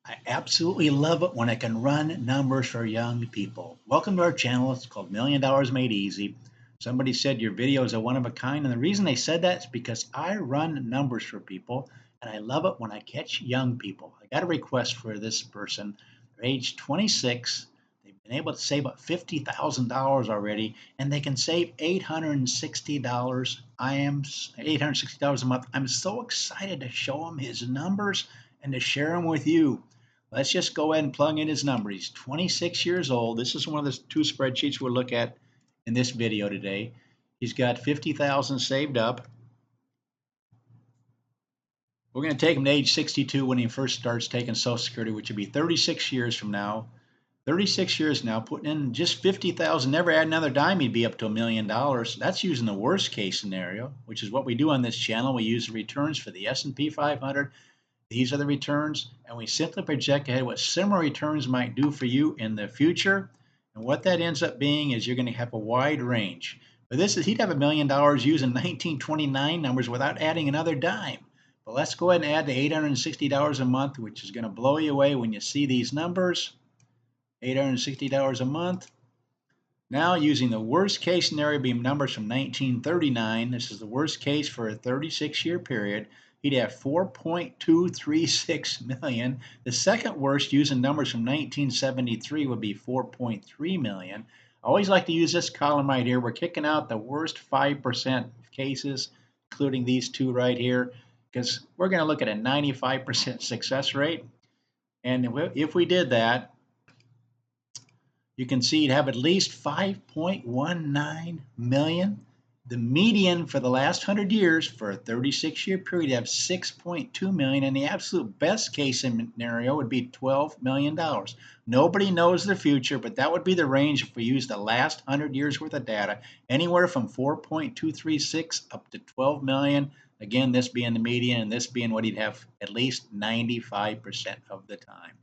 I absolutely love it when I can run numbers for young people. Welcome to our channel. It's called $1 Million Made Easy. Somebody said your videos are one of a kind, and the reason they said that is because I run numbers for people, and I love it when I catch young people. I got a request for this person. They're age 26. They've been able to save up $50,000 already, and they can save $860. I am $860 a month. I'm so excited to show them his numbers and to share them with you. Let's just go ahead and plug in his number. He's 26 years old. This is one of the two spreadsheets we'll look at in this video today. He's got 50,000 saved up. We're going to take him to age 62 when he first starts taking Social Security, which would be 36 years from now. 36 years now, putting in just 50,000, never add another dime, he'd be up to $1 million. That's using the worst case scenario, which is what we do on this channel. We use the returns for the S&P 500. These are the returns, and we simply project ahead what similar returns might do for you in the future. And what that ends up being is you're going to have a wide range. But this is, he'd have $1 million using 1929 numbers without adding another dime. But let's go ahead and add the $860 a month, which is going to blow you away when you see these numbers. $860 a month. Now, using the worst case scenario being numbers from 1939, this is the worst case for a 36-year period. He'd have 4.236 million. The second worst, using numbers from 1973, would be 4.3 million. I always like to use this column right here. We're kicking out the worst 5% of cases, including these two right here, because we're going to look at a 95% success rate. And if we did that, you can see you'd have at least 5.19 million. The median for the last 100 years for a 36-year period, you have 6.2 million, and the absolute best case scenario would be $12 million. Nobody knows the future, but that would be the range if we use the last 100 years worth of data, anywhere from 4.236 up to 12 million. Again, this being the median, and this being what he'd have at least 95% of the time.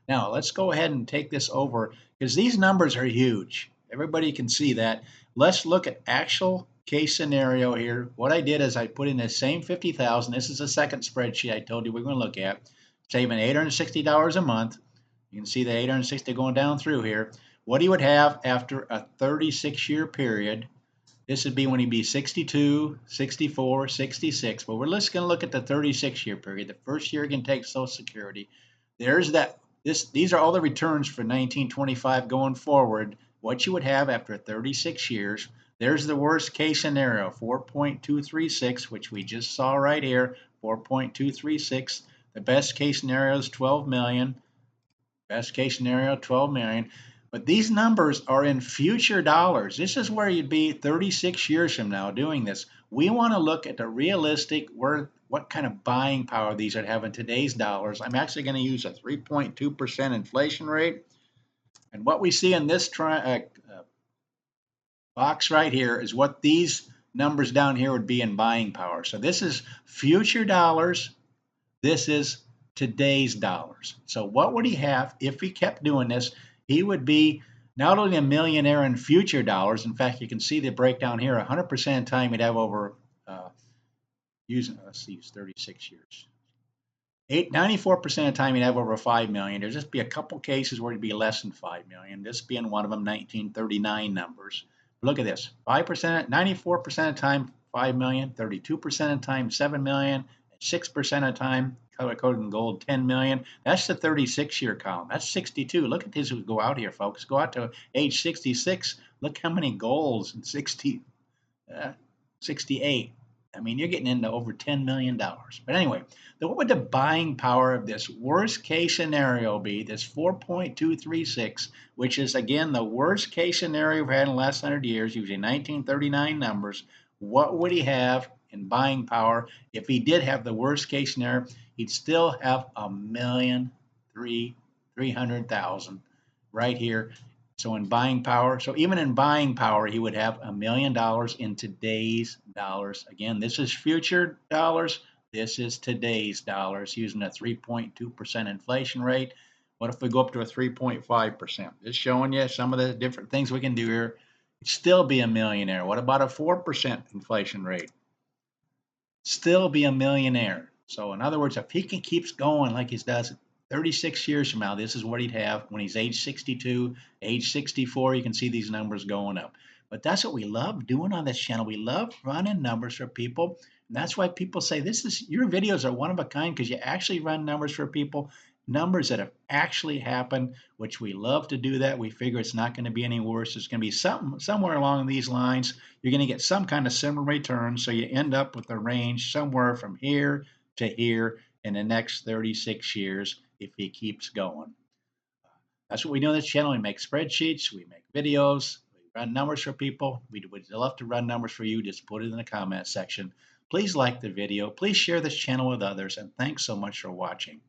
Now, let's go ahead and take this over because these numbers are huge. Everybody can see that. Let's look at actual case scenario here. What I did is I put in the same 50,000. This is the second spreadsheet I told you we're going to look at. Saving $860 a month. You can see the 860 going down through here. What he would have after a 36-year period. This would be when he'd be 62, 64, 66. But we're just going to look at the 36-year period. The first year he can take Social Security. There's that. These are all the returns for 1925 going forward. What you would have after 36 years. There's the worst case scenario, 4.236, which we just saw right here, 4.236. The best case scenario is 12 million. Best case scenario, 12 million. But these numbers are in future dollars. This is where you'd be 36 years from now doing this. We want to look at the realistic, what kind of buying power these would have in today's dollars. I'm actually going to use a 3.2% inflation rate. And what we see in this box right here is what these numbers down here would be in buying power. So this is future dollars. This is today's dollars. So what would he have if he kept doing this? He would be not only a millionaire in future dollars. In fact, you can see the breakdown here. 100% of the time he'd have over, let's see, it's 36 years. 94% of the time he'd have over 5 million. There'd just be a couple cases where it'd be less than 5 million. This being one of them, 1939 numbers. Look at this, 5%, 94% of the time, 5 million, 32% of the time, 7 million, 6% of the time, color coded in gold, 10 million. That's the 36-year column. That's 62. Look at these who go out here, folks. Go out to age 66. Look how many golds in 68. I mean, you're getting into over $10 million. But anyway, then what would the buying power of this worst case scenario be? This 4.236, which is, again, the worst case scenario we've had in the last 100 years, using 1939 numbers. What would he have in buying power if he did have the worst case scenario? He'd still have 1,300,000 right here. So in buying power, so even in buying power, he would have $1 million in today's dollars. Again, this is future dollars. This is today's dollars using a 3.2% inflation rate. What if we go up to a 3.5%? Just showing you some of the different things we can do here. You'd still be a millionaire. What about a 4% inflation rate? Still be a millionaire. So in other words, if he keeps going like he does 36 years from now, this is what he'd have when he's age 62, age 64. You can see these numbers going up. But that's what we love doing on this channel. We love running numbers for people. And that's why people say this is your videos are one of a kind because you actually run numbers for people, numbers that have actually happened, which we love to do that. We figure it's not going to be any worse. It's going to be something somewhere along these lines. You're going to get some kind of similar return. So you end up with a range somewhere from here to here in the next 36 years if he keeps going. That's what we do on this channel. We make spreadsheets, we make videos, we run numbers for people. We'd love to run numbers for you. Just put it in the comment section. Please like the video. Please share this channel with others. And thanks so much for watching.